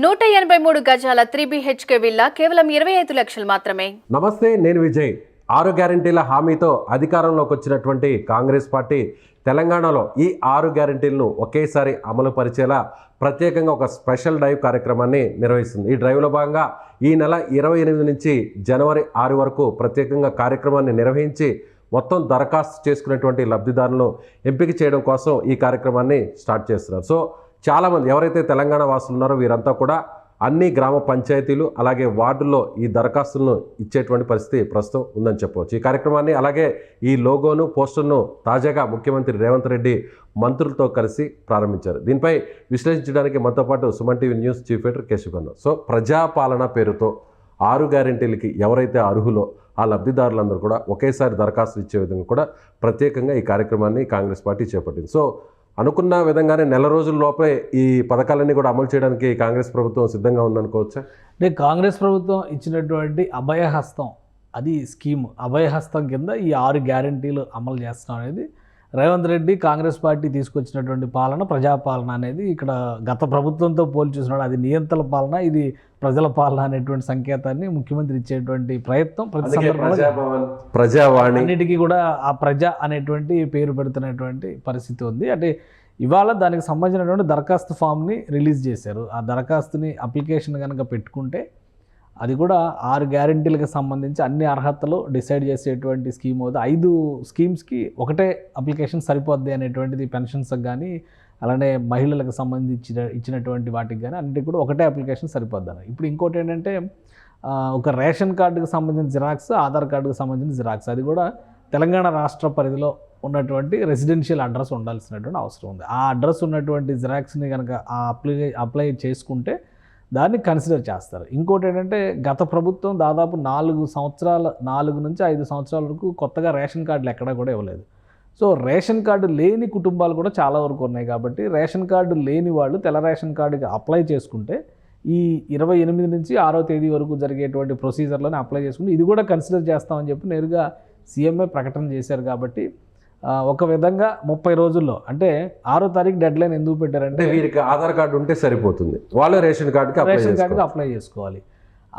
183 గజాల 3 BHK villa కేవలం 25 లక్షలు మాత్రమే. నమస్తే, నేను విజయ్. 6 గ్యారెంటీల హామీతో అధికారంలోకి వచ్చినటువంటి కాంగ్రెస్ పార్టీ తెలంగాణలో ఈ 6 గ్యారెంటీలను ఒకేసారి అమలు పరిచేలా ప్రత్యేకంగా ఒక స్పెషల్ డ్రైవ్ కార్యక్రమాన్ని నిర్వహిస్తుంది. ఈ డ్రైవ్లో భాగంగా ఈ నెల 28 నుంచి జనవరి 6 వరకు ప్రత్యేకంగా కార్యక్రమాన్ని నిర్వహించి మొత్తం దరఖాస్తు చేసుకునేటువంటి లబ్ధిదారులను ఎంపిక చేయడం కోసం ఈ కార్యక్రమాన్ని స్టార్ట్ చేస్తున్నారు. సో చాలామంది ఎవరైతే తెలంగాణ వాసులు ఉన్నారో వీరంతా కూడా అన్ని గ్రామ పంచాయతీలు అలాగే వార్డుల్లో ఈ దరఖాస్తులను ఇచ్చేటువంటి పరిస్థితి ప్రస్తుతం ఉందని చెప్పవచ్చు. ఈ కార్యక్రమాన్ని అలాగే ఈ లోగోను పోస్టర్ను తాజాగా ముఖ్యమంత్రి రేవంత్ రెడ్డి మంత్రులతో కలిసి ప్రారంభించారు. దీనిపై విశ్లేషించడానికి మనతో పాటు Suman TV news chief editor Keshavan. So ప్రజాపాలన పేరుతో 6 గ్యారెంటీలకి ఎవరైతే అర్హులో ఆ లబ్ధిదారులందరూ కూడా ఒకేసారి దరఖాస్తు ఇచ్చే విధంగా కూడా ప్రత్యేకంగా ఈ కార్యక్రమాన్ని కాంగ్రెస్ పార్టీ చేపట్టింది. సో అనుకున్న విధంగానే నెల రోజుల లోపే ఈ పథకాలన్నీ కూడా అమలు చేయడానికి కాంగ్రెస్ ప్రభుత్వం సిద్ధంగా ఉందనుకోవచ్చా? అంటే కాంగ్రెస్ ప్రభుత్వం ఇచ్చినటువంటి అభయహస్తం, అది స్కీమ్ అభయహస్తం కింద ఈ 6 గ్యారెంటీలు అమలు చేస్తాం అనేది రేవంత్ రెడ్డి కాంగ్రెస్ పార్టీ తీసుకొచ్చినటువంటి పాలన, ప్రజాపాలన అనేది ఇక్కడ గత ప్రభుత్వంతో పోల్చి చూసినాడు. అది నియంత్రణ పాలన, ఇది ప్రజల పాలన అనేటువంటి సంకేతాన్ని ముఖ్యమంత్రి ఇచ్చేటువంటి ప్రయత్నం ప్రతి ప్రజావాణి అన్నిటికీ కూడా ఆ ప్రజ అనేటువంటి పేరు పెడుతున్నటువంటి పరిస్థితి ఉంది. అంటే ఇవాళ దానికి సంబంధించినటువంటి దరఖాస్తు ఫామ్ని రిలీజ్ చేశారు. ఆ దరఖాస్తుని అప్లికేషన్ కనుక పెట్టుకుంటే అది కూడా 6 గ్యారెంటీలకు సంబంధించి అన్ని అర్హతలు డిసైడ్ చేసేటువంటి స్కీమ్ అవుతుంది. 5 స్కీమ్స్కి ఒకటే అప్లికేషన్ సరిపోద్ది అనేటువంటిది పెన్షన్స్కి కానీ అలానే మహిళలకు సంబంధించి ఇచ్చినటువంటి వాటికి కానీ అన్నిటికి కూడా ఒకటే అప్లికేషన్ సరిపోద్ది. ఇప్పుడు ఇంకోటి ఏంటంటే ఒక రేషన్ కార్డుకి సంబంధించిన జిరాక్స్, ఆధార్ కార్డుకి సంబంధించిన జిరాక్స్, అది కూడా తెలంగాణ రాష్ట్ర పరిధిలో ఉన్నటువంటి రెసిడెన్షియల్ అడ్రస్ ఉండాల్సినటువంటి అవసరం ఉంది. ఆ అడ్రస్ ఉన్నటువంటి జిరాక్స్ని కనుక అప్లై చేసుకుంటే దాన్ని కన్సిడర్ చేస్తారు. ఇంకోటి ఏంటంటే గత ప్రభుత్వం దాదాపు 4 నుంచి 5 సంవత్సరాల వరకు కొత్తగా రేషన్ కార్డులు ఎక్కడా కూడా ఇవ్వలేదు. సో రేషన్ కార్డు లేని కుటుంబాలు కూడా చాలా వరకు ఉన్నాయి. కాబట్టి రేషన్ కార్డు లేని వాళ్ళు తెల్ల రేషన్ కార్డుకి అప్లై చేసుకుంటే ఈ 28 నుంచి 6వ తేదీ వరకు జరిగేటువంటి ప్రొసీజర్లోనే అప్లై చేసుకుంటే ఇది కూడా కన్సిడర్ చేస్తామని చెప్పి నేరుగా సీఎంఏ ప్రకటన చేశారు. కాబట్టి ఒక విధంగా 30 రోజుల్లో, అంటే 6వ తారీఖు డెడ్ లైన్ ఎందుకు పెట్టారంటే వీరికి ఆధార్ కార్డు ఉంటే సరిపోతుంది, వాళ్ళు రేషన్ కార్డుకి అప్లై చేసుకోవాలి.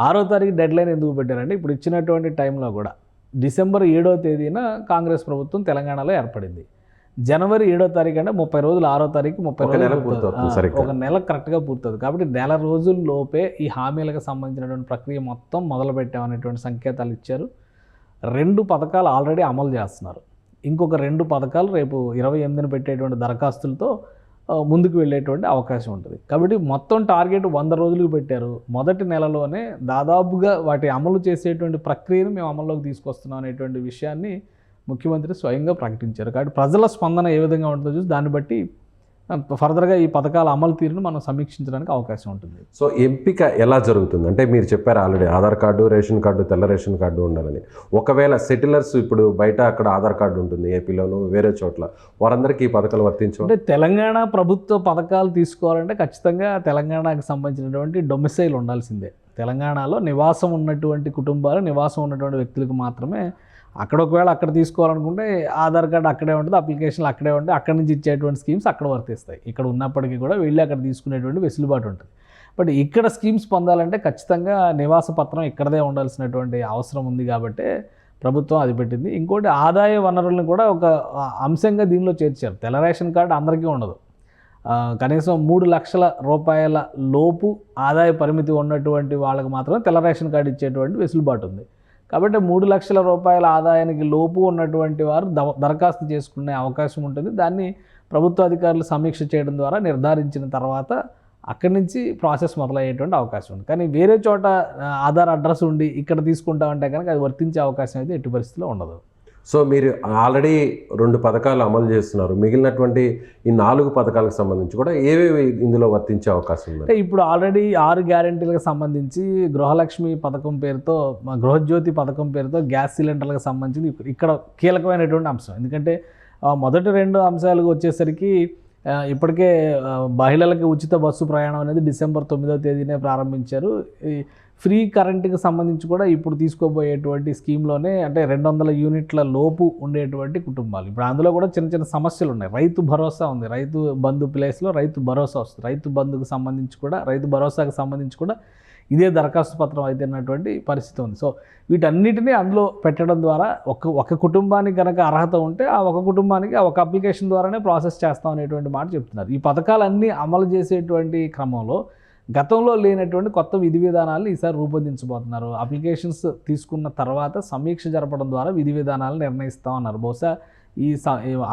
6వ తారీఖు డెడ్ లైన్ ఎందుకు పెట్టారంటే ఇప్పుడు ఇచ్చినటువంటి టైంలో కూడా డిసెంబర్ 7వ తేదీన కాంగ్రెస్ ప్రభుత్వం తెలంగాణలో ఏర్పడింది. జనవరి 7వ తారీఖు అంటే 30 రోజులు, 6వ తారీఖు 30 రోజులు, ఒక నెల కరెక్ట్గా పూర్తవుతుంది. కాబట్టి నెల రోజుల్లోపే ఈ హామీలకు సంబంధించినటువంటి ప్రక్రియ మొత్తం మొదలు పెట్టామనేటువంటి సంకేతాలు ఇచ్చారు. 2 పథకాలు ఆల్రెడీ అమలు చేస్తున్నారు. ఇంకొక 2 పథకాలు రేపు 28న పెట్టేటువంటి దరఖాస్తులతో ముందుకు వెళ్ళేటువంటి అవకాశం ఉంటుంది. కాబట్టి మొత్తం టార్గెట్ 100 రోజులకు పెట్టారు. మొదటి నెలలోనే దాదాపుగా వాటి అమలు చేసేటువంటి ప్రక్రియను మేము అమల్లోకి తీసుకొస్తున్నాం అనేటువంటి విషయాన్ని ముఖ్యమంత్రి స్వయంగా ప్రకటించారు. కాబట్టి ప్రజల స్పందన ఏ విధంగా ఉంటుందో చూసి దాన్ని బట్టి ఫర్దర్గా ఈ పథకాల అమలు తీరును మనం సమీక్షించడానికి అవకాశం ఉంటుంది. సో ఎంపిక ఎలా జరుగుతుంది అంటే మీరు చెప్పారు already Aadhaar card, ration card, తెల్ల రేషన్ కార్డు ఉండాలని. ఒకవేళ సెటిలర్స్ ఇప్పుడు బయట అక్కడ ఆధార్ కార్డు ఉంటుంది ఏపీలోను వేరే చోట్ల, వారందరికీ ఈ పథకాలు వర్తించవు. అంటే తెలంగాణ ప్రభుత్వ పథకాలు తీసుకోవాలంటే ఖచ్చితంగా తెలంగాణకు సంబంధించినటువంటి డొమిసైల్ ఉండాల్సిందే. తెలంగాణలో నివాసం ఉన్నటువంటి కుటుంబాలు, నివాసం ఉన్నటువంటి వ్యక్తులకు మాత్రమే అక్కడ, ఒకవేళ అక్కడ తీసుకోవాలనుకుంటే ఆధార్ కార్డు అక్కడే ఉంటుంది, అప్లికేషన్లు అక్కడే ఉంటాయి, అక్కడి నుంచి ఇచ్చేటువంటి స్కీమ్స్ అక్కడ వర్తిస్తాయి. ఇక్కడ ఉన్నప్పటికీ కూడా వెళ్ళి అక్కడ తీసుకునేటువంటి వెసులుబాటు ఉంటుంది. బట్ ఇక్కడ స్కీమ్స్ పొందాలంటే ఖచ్చితంగా నివాస పత్రం ఇక్కడదే ఉండాల్సినటువంటి అవసరం ఉంది. కాబట్టి ప్రభుత్వం అది పెట్టింది. ఇంకోటి ఆదాయ వనరులను కూడా ఒక అంశంగా దీనిలో చేర్చారు. తెల్ల రేషన్ కార్డు అందరికీ ఉండదు. కనీసం 3 లక్షల రూపాయల లోపు ఆదాయ పరిమితి ఉన్నటువంటి వాళ్ళకి మాత్రమే తెల్ల రేషన్ కార్డు ఇచ్చేటువంటి వెసులుబాటు ఉంది. కాబట్టి 3 లక్షల రూపాయల ఆదాయానికి లోపు ఉన్నటువంటి వారు దరఖాస్తు చేసుకునే అవకాశం ఉంటుంది. దాన్ని ప్రభుత్వ అధికారులు సమీక్ష చేయడం ద్వారా నిర్ధారించిన తర్వాత అక్కడి నుంచి ప్రాసెస్ మొదలయ్యేటువంటి అవకాశం ఉంది. కానీ వేరే చోట ఆధార్ అడ్రస్ ఉండి ఇక్కడ తీసుకుంటామంటే కనుక అది వర్తించే అవకాశం అయితే ఎట్టి పరిస్థితిలో ఉండదు. సో మీరు ఆల్రెడీ 2 పథకాలు అమలు చేస్తున్నారు. మిగిలినటువంటి ఈ 4 పథకాలకు సంబంధించి కూడా ఏవేవి ఇందులో వర్తించే అవకాశం ఉంది? అంటే ఇప్పుడు ఆల్రెడీ 6 గ్యారెంటీలకు సంబంధించి గృహలక్ష్మి పథకం పేరుతో, గృహజ్యోతి పథకం పేరుతో గ్యాస్ సిలిండర్లకు సంబంధించి ఇక్కడ కీలకమైనటువంటి అంశం. ఎందుకంటే మొదటి 2 అంశాలకు వచ్చేసరికి ఇప్పటికే మహిళలకి ఉచిత బస్సు ప్రయాణం అనేది డిసెంబర్ 9వ తేదీనే ప్రారంభించారు. ఈ ఫ్రీ కరెంటుకి సంబంధించి కూడా ఇప్పుడు తీసుకోబోయేటువంటి స్కీమ్లోనే అంటే 200 యూనిట్ల లోపు ఉండేటువంటి కుటుంబాలు, ఇప్పుడు అందులో కూడా చిన్న చిన్న సమస్యలు ఉన్నాయి. రైతు భరోసా ఉంది, రైతు బంధు ప్లేస్లో రైతు భరోసా వస్తుంది. రైతు బంధుకు సంబంధించి కూడా, రైతు భరోసాకు సంబంధించి కూడా ఇదే దరఖాస్తు పత్రం అయితేనటువంటి పరిస్థితి ఉంది. సో వీటన్నిటినీ అందులో పెట్టడం ద్వారా ఒక కుటుంబానికి కనుక అర్హత ఉంటే ఆ ఒక కుటుంబానికి ఆ ఒక అప్లికేషన్ ద్వారానే ప్రాసెస్ చేస్తాం అనేటువంటి మాట చెప్తున్నారు. ఈ పథకాలన్నీ అమలు చేసేటువంటి క్రమంలో గతంలో లేనటువంటి కొత్త విధి విధానాలను ఈసారి రూపొందించబోతున్నారు. అప్లికేషన్స్ తీసుకున్న తర్వాత సమీక్ష జరపడం ద్వారా విధి విధానాలను నిర్ణయిస్తామన్నారు. బహుశా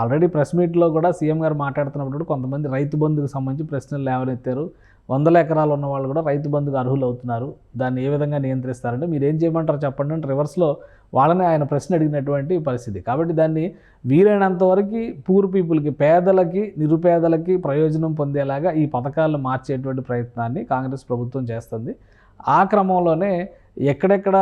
ఆల్రెడీ ప్రెస్ మీట్లో కూడా సీఎం గారు మాట్లాడుతున్నప్పుడు కొంతమంది రైతు బంధుకు సంబంధించి ప్రశ్నలు లేవనెత్తారు. 100 ఎకరాలు ఉన్న వాళ్ళు కూడా రైతు బంధుకు అర్హులు అవుతున్నారు, దాన్ని ఏ విధంగా నియంత్రిస్తారంటే మీరు ఏం చేయమంటారు చెప్పండి అంటే రివర్స్లో వాళ్ళనే ఆయన ప్రశ్న అడిగినటువంటి పరిస్థితి. కాబట్టి దాన్ని వీలైనంత వరకు పూర్ పీపుల్కి, పేదలకి, నిరుపేదలకి ప్రయోజనం పొందేలాగా ఈ పథకాలను మార్చేటువంటి ప్రయత్నాన్ని కాంగ్రెస్ ప్రభుత్వం చేస్తుంది. ఆ క్రమంలోనే ఎక్కడెక్కడ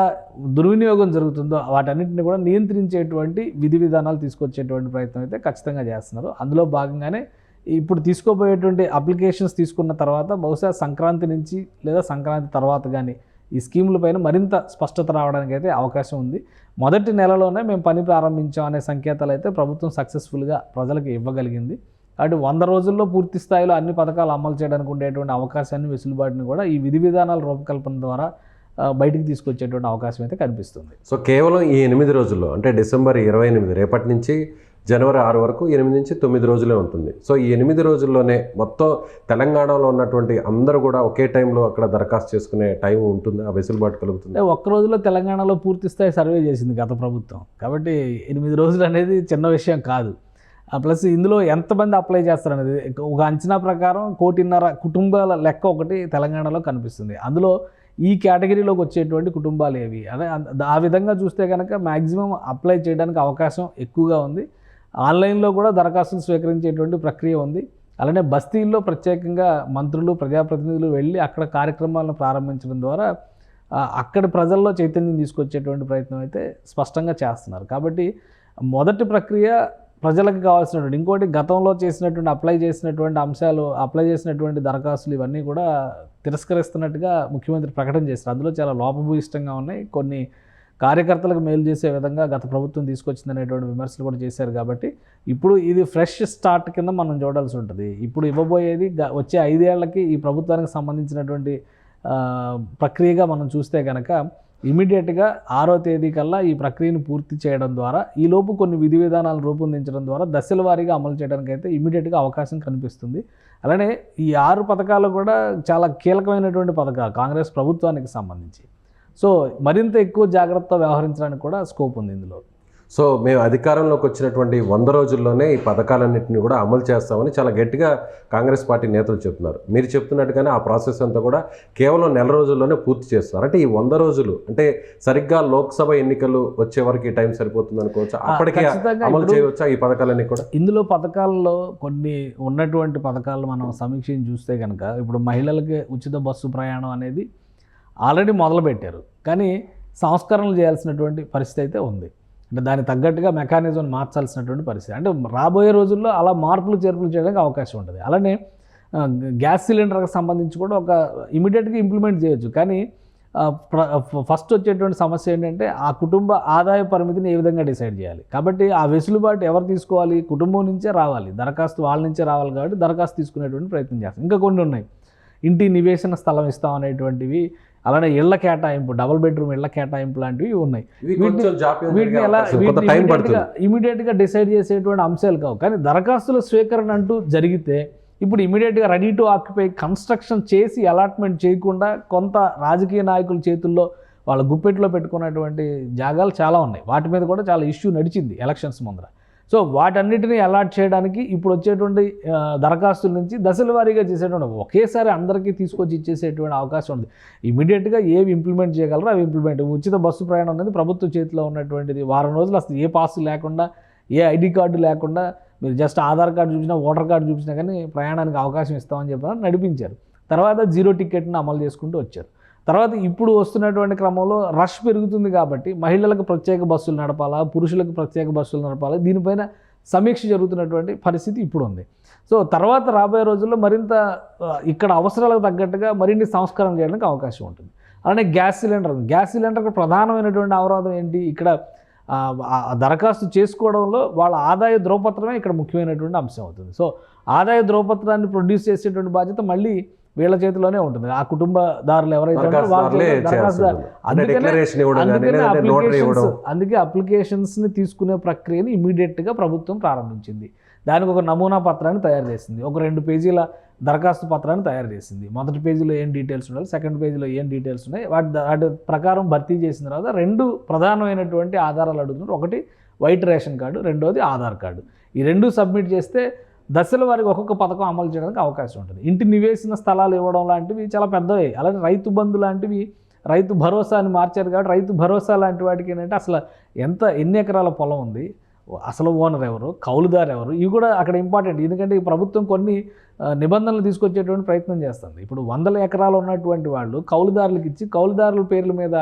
దుర్వినియోగం జరుగుతుందో వాటన్నింటిని కూడా నియంత్రించేటువంటి విధి విధానాలు తీసుకొచ్చేటువంటి ప్రయత్నం అయితే ఖచ్చితంగా చేస్తున్నారు. అందులో భాగంగానే ఇప్పుడు తీసుకోబోయేటువంటి అప్లికేషన్స్ తీసుకున్న తర్వాత బహుశా సంక్రాంతి నుంచి లేదా సంక్రాంతి తర్వాత కానీ ఈ స్కీముల పైన మరింత స్పష్టత రావడానికి అయితే అవకాశం ఉంది. మొదటి నెలలోనే మేము పని ప్రారంభించాం అనే సంకేతాలు అయితే ప్రభుత్వం సక్సెస్ఫుల్గా ప్రజలకు ఇవ్వగలిగింది. కాబట్టి 100 రోజుల్లో పూర్తి స్థాయిలో అన్ని పథకాలు అమలు చేయడానికి ఉండేటువంటి అవకాశాన్ని, వెసులుబాటుని కూడా ఈ విధి విధానాల రూపకల్పన ద్వారా బయటికి తీసుకొచ్చేటువంటి అవకాశం అయితే కనిపిస్తుంది. సో కేవలం ఈ 8 రోజుల్లో అంటే డిసెంబర్ 28 రేపటి నుంచి జనవరి 6 వరకు 8 నుంచి 9 రోజులే ఉంటుంది. సో ఈ 8 రోజుల్లోనే మొత్తం తెలంగాణలో ఉన్నటువంటి అందరూ కూడా ఒకే టైంలో అక్కడ దరఖాస్తు చేసుకునే టైం ఉంటుంది, ఆ వెసులుబాటు కలుగుతుంది. ఒక్క రోజులో తెలంగాణలో పూర్తి స్థాయి సర్వే చేసింది గత ప్రభుత్వం. కాబట్టి 8 రోజులు అనేది చిన్న విషయం కాదు. ప్లస్ ఇందులో ఎంతమంది అప్లై చేస్తారనేది ఒక అంచనా ప్రకారం 1.5 కోటి కుటుంబాల లెక్క ఒకటి తెలంగాణలో కనిపిస్తుంది. అందులో ఈ కేటగిరీలోకి వచ్చేటువంటి కుటుంబాలు ఏవి అదే ఆ విధంగా చూస్తే కనుక మ్యాక్సిమం అప్లై చేయడానికి అవకాశం ఎక్కువగా ఉంది. ఆన్లైన్లో కూడా దరఖాస్తులు స్వీకరించేటువంటి ప్రక్రియ ఉంది. అలానే బస్తీల్లో ప్రత్యేకంగా మంత్రులు, ప్రజాప్రతినిధులు వెళ్ళి అక్కడ కార్యక్రమాలను ప్రారంభించడం ద్వారా అక్కడి ప్రజల్లో చైతన్యం తీసుకొచ్చేటువంటి ప్రయత్నం అయితే స్పష్టంగా చేస్తున్నారు. కాబట్టి మొదటి ప్రక్రియ ప్రజలకు కావాల్సినటువంటి, ఇంకోటి గతంలో చేసినటువంటి అప్లై చేసినటువంటి అంశాలు, అప్లై చేసినటువంటి దరఖాస్తులు ఇవన్నీ కూడా తిరస్కరిస్తున్నట్టుగా ముఖ్యమంత్రి ప్రకటన చేశారు. అందులో చాలా లోపభూయిష్టంగా ఉన్నాయి, కొన్ని కార్యకర్తలకు మేలు చేసే విధంగా గత ప్రభుత్వం తీసుకొచ్చిందనేటువంటి విమర్శలు కూడా చేశారు. కాబట్టి ఇప్పుడు ఇది ఫ్రెష్ స్టార్ట్ కింద మనం చూడాల్సి ఉంటుంది. ఇప్పుడు ఇవ్వబోయేది వచ్చే 5 ఏళ్లకి ఈ ప్రభుత్వానికి సంబంధించినటువంటి ప్రక్రియగా మనం చూస్తే కనుక ఇమీడియట్గా 6వ తేదీ కల్లా ఈ ప్రక్రియను పూర్తి చేయడం ద్వారా, ఈలోపు కొన్ని విధి విధానాలను రూపొందించడం ద్వారా దశల వారీగా అమలు చేయడానికి అయితే ఇమీడియట్గా అవకాశం కనిపిస్తుంది. అలానే ఈ 6 పథకాలు కూడా చాలా కీలకమైనటువంటి పథకాలు కాంగ్రెస్ ప్రభుత్వానికి సంబంధించి. సో మరింత ఎక్కువ జాగ్రత్త వ్యవహరించడానికి కూడా స్కోప్ ఉంది ఇందులో. సో మేము అధికారంలోకి వచ్చినటువంటి 100 రోజుల్లోనే ఈ పథకాలన్నింటినీ కూడా అమలు చేస్తామని చాలా గట్టిగా కాంగ్రెస్ పార్టీ నేతలు చెప్తున్నారు. మీరు చెప్తున్నట్టుగానే ఆ ప్రాసెస్ అంతా కూడా కేవలం నెల రోజుల్లోనే పూర్తి చేస్తున్నారు. అంటే ఈ 100 రోజులు అంటే సరిగ్గా లోక్సభ ఎన్నికలు వచ్చే వరకు ఈ టైం సరిపోతుంది అనుకోవచ్చు, అప్పటికే అమలు చేయవచ్చా ఈ పథకాలన్నీ కూడా? ఇందులో పథకాల్లో కొన్ని ఉన్నటువంటి పథకాలు మనం సమీక్షించి చూస్తే కనుక ఇప్పుడు మహిళలకి ఉచిత బస్సు ప్రయాణం అనేది ఆల్రెడీ మొదలుపెట్టారు, కానీ సంస్కరణలు చేయాల్సినటువంటి పరిస్థితి అయితే ఉంది. అంటే దానికి తగ్గట్టుగా మెకానిజం మార్చాల్సినటువంటి పరిస్థితి. అంటే రాబోయే రోజుల్లో అలా మార్పులు చేర్పులు చేయడానికి అవకాశం ఉంటుంది. అలానే గ్యాస్ సిలిండర్కి సంబంధించి కూడా ఒక ఇమీడియట్గా ఇంప్లిమెంట్ చేయొచ్చు, కానీ ఫస్ట్ వచ్చేటువంటి సమస్య ఏంటంటే ఆ కుటుంబ ఆదాయ పరిమితిని ఏ విధంగా డిసైడ్ చేయాలి. కాబట్టి ఆ వెసులుబాటు ఎవరు తీసుకోవాలి? కుటుంబం నుంచే రావాలి, దరఖాస్తు వాళ్ళ నుంచే రావాలి. కాబట్టి దరఖాస్తు తీసుకునేటువంటి ప్రయత్నం చేస్తాం. ఇంకా కొన్ని ఉన్నాయి, ఇంటి నివేశన స్థలం ఇస్తాం అనేటువంటివి, అలానే ఇళ్ల కేటాయింపు, డబుల్ బెడ్రూమ్ ఇళ్ల కేటాయింపు లాంటివి ఉన్నాయి. వీటిని ఎలా ఇమీడియట్గా డిసైడ్ చేసేటువంటి అంశాలు కావు. కానీ దరఖాస్తుల స్వీకరణ అంటూ జరిగితే ఇప్పుడు ఇమీడియట్గా రెడీ టు ఆక్యుపై కన్స్ట్రక్షన్ చేసి అలాట్మెంట్ చేయకుండా కొంత రాజకీయ నాయకుల చేతుల్లో వాళ్ళ గుప్పెట్లో పెట్టుకున్నటువంటి జాగాలు చాలా ఉన్నాయి. వాటి మీద కూడా చాలా ఇష్యూ నడిచింది ఎలక్షన్స్ ముందర. సో వాటన్నిటిని అలాట్ చేయడానికి ఇప్పుడు వచ్చేటువంటి దరఖాస్తుల నుంచి దశల వారీగా చేసేటువంటి, ఒకేసారి అందరికీ తీసుకొచ్చి ఇచ్చేసేటువంటి అవకాశం ఉంది. ఇమీడియట్గా ఏవి ఇంప్లిమెంట్ చేయగలరో అవి ఇంప్లిమెంట్. ఉచిత బస్సు ప్రయాణం అనేది ప్రభుత్వ చేతిలో ఉన్నటువంటిది. వారం రోజులు అసలు ఏ పాస్ లేకుండా, ఏ ఐడి కార్డు లేకుండా, మీరు జస్ట్ ఆధార్ కార్డు చూపించినా, ఓటర్ కార్డు చూపించినా కానీ ప్రయాణానికి అవకాశం ఇస్తామని చెప్పి నడిపించారు. తర్వాత 0 టికెట్ని అమలు చేసుకుంటూ వచ్చారు. తర్వాత ఇప్పుడు వస్తున్నటువంటి క్రమంలో రష్ పెరుగుతుంది కాబట్టి మహిళలకు ప్రత్యేక బస్సులు నడపాలా, పురుషులకు ప్రత్యేక బస్సులు నడపాలా, దీనిపైన సమీక్ష జరుగుతున్నటువంటి పరిస్థితి ఇప్పుడు ఉంది. సో తర్వాత రాబోయే రోజుల్లో మరింత ఇక్కడ అవసరాలకు తగ్గట్టుగా మరిన్ని సంస్కరణ చేయడానికి అవకాశం ఉంటుంది. అలానే గ్యాస్ సిలిండర్కి ప్రధానమైనటువంటి అవరోధం ఏంటి? ఇక్కడ దరఖాస్తు చేసుకోవడంలో వాళ్ళ ఆదాయ ధ్రువపత్రమే ఇక్కడ ముఖ్యమైనటువంటి అంశం అవుతుంది. సో ఆదాయ ధ్రువపత్రాన్ని ప్రొడ్యూస్ చేసేటువంటి బాధ్యత మళ్ళీ వీళ్ళ చేతిలోనే ఉంటుంది. ఆ కుటుంబదారులు ఎవరైతే అందుకే అప్లికేషన్స్ని తీసుకునే ప్రక్రియని ఇమీడియట్గా ప్రభుత్వం ప్రారంభించింది. దానికి ఒక నమూనా పత్రాన్ని తయారు చేసింది, ఒక 2 పేజీల దరఖాస్తు పత్రాన్ని తయారు చేసింది. మొదటి పేజీలో ఏం డీటెయిల్స్ ఉండాలి, సెకండ్ పేజీలో ఏం డీటెయిల్స్ ఉన్నాయి, వాటి ప్రకారం భర్తీ చేసిన తర్వాత 2 ప్రధానమైనటువంటి ఆధారాలు అడుగుతున్నారు. ఒకటి వైట్ రేషన్ కార్డు, రెండోది ఆధార్ కార్డు. ఈ 2 సబ్మిట్ చేస్తే దశల వారికి ఒక్కొక్క పథకం అమలు చేయడానికి అవకాశం ఉంటుంది. ఇంటి నివేశన స్థలాలు ఇవ్వడం లాంటివి చాలా పెద్దవి. అలాగే రైతు బంధు లాంటివి, రైతు భరోసా అని మార్చారు కాబట్టి రైతు భరోసా లాంటి వాటికి ఏంటంటే అసలు ఎన్ని ఎకరాల పొలం ఉంది, అసలు ఓనర్ ఎవరు, కౌలుదారు ఎవరు, ఇవి కూడా అక్కడ ఇంపార్టెంట్. ఎందుకంటే ఈ ప్రభుత్వం కొన్ని నిబంధనలు తీసుకొచ్చేటువంటి ప్రయత్నం చేస్తుంది. ఇప్పుడు 100 ఎకరాలు ఉన్నటువంటి వాళ్ళు కౌలుదారులకు ఇచ్చి కౌలుదారుల పేర్ల మీద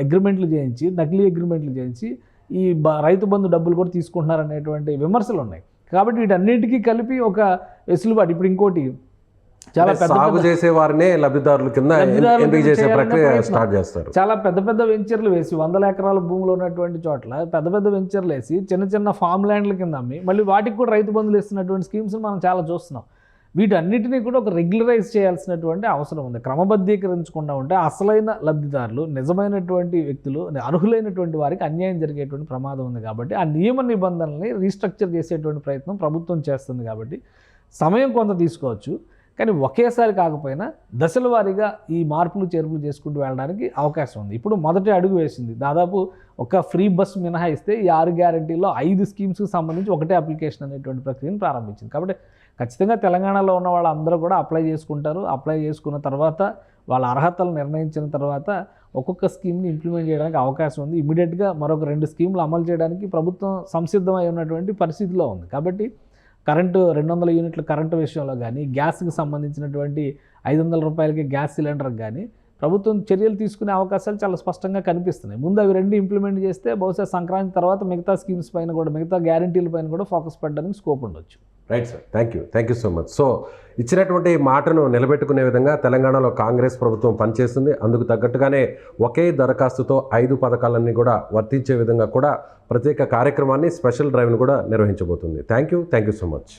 అగ్రిమెంట్లు చేయించి, నకిలీ అగ్రిమెంట్లు చేయించి ఈ రైతు బంధు డబ్బులు కూడా తీసుకుంటున్నారనేటువంటి విమర్శలు ఉన్నాయి. కాబట్టి వీటన్నిటికీ కలిపి ఒక వెసులుబాటు. ఇప్పుడు ఇంకోటి చాలా సాగు చేసే వారినే లబ్ధిదారుల కింద ఎంపిక చేసే ప్రక్రియ స్టార్ట్ చేస్తారు. చాలా పెద్ద వెంచర్లు వేసి 100 ఎకరాల భూములు ఉన్నటువంటి చోట్ల పెద్ద వెంచర్లు వేసి చిన్న ఫామ్ ల్యాండ్ల కింద అమ్మి మళ్ళీ వాటికి కూడా రైతు బంధులు ఇస్తున్నటువంటి స్కీమ్స్ మనం చాలా చూస్తున్నాం. వీటన్నిటినీ కూడా ఒక రెగ్యులరైజ్ చేయాల్సినటువంటి అవసరం ఉంది. క్రమబద్ధీకరించకుండా ఉంటే అసలైన లబ్ధిదారులు, నిజమైనటువంటి వ్యక్తులు, అర్హులైనటువంటి వారికి అన్యాయం జరిగేటువంటి ప్రమాదం ఉంది. కాబట్టి ఆ నియమ నిబంధనల్ని రీస్ట్రక్చర్ చేసేటువంటి ప్రయత్నం ప్రభుత్వం చేస్తుంది. కాబట్టి సమయం కొంత తీసుకోవచ్చు, కానీ ఒకేసారి కాకపోయినా దశల వారీగా ఈ మార్పులు చేర్పులు చేసుకుంటూ వెళ్ళడానికి అవకాశం ఉంది. ఇప్పుడు మొదటి అడుగు వేసింది. దాదాపు ఒక ఫ్రీ బస్ మినహాయిస్తే ఈ 6 గ్యారంటీల్లో 5 స్కీమ్స్కి సంబంధించి ఒకటే అప్లికేషన్ అనేటువంటి ప్రక్రియను ప్రారంభించింది. కాబట్టి ఖచ్చితంగా తెలంగాణలో ఉన్న వాళ్ళందరూ కూడా అప్లై చేసుకుంటారు. అప్లై చేసుకున్న తర్వాత వాళ్ళ అర్హతలు నిర్ణయించిన తర్వాత ఒక్కొక్క స్కీమ్ని ఇంప్లిమెంట్ చేయడానికి అవకాశం ఉంది. ఇమీడియట్గా మరొక 2 స్కీమ్లు అమలు చేయడానికి ప్రభుత్వం సంసిద్ధమై ఉన్నటువంటి పరిస్థితిలో ఉంది. కాబట్టి కరెంటు 200 యూనిట్ల కరెంటు విషయంలో కానీ, గ్యాస్కి సంబంధించినటువంటి 500 రూపాయలకి గ్యాస్ సిలిండర్కి కానీ ప్రభుత్వం చర్యలు తీసుకునే అవకాశాలు చాలా స్పష్టంగా కనిపిస్తున్నాయి. ముందు అవి 2 ఇంప్లిమెంట్ చేస్తే బహుశా సంక్రాంతి తర్వాత మిగతా స్కీమ్స్ పైన కూడా, మిగతా గ్యారంటీల పైన కూడా ఫోకస్ పెట్టడానికి స్కోప్ ఉండొచ్చు. Right sir, thank you so much. So ఇచ్చినటువంటి మాటను నిలబెట్టుకునే విధంగా తెలంగాణలో కాంగ్రెస్ ప్రభుత్వం పనిచేస్తుంది. అందుకు తగ్గట్టుగానే ఒకే దరఖాస్తుతో 5 పథకాలన్నీ కూడా వర్తించే విధంగా కూడా ప్రత్యేక కార్యక్రమాన్ని, స్పెషల్ డ్రైవ్ను కూడా నిర్వహించబోతుంది. Thank you so much.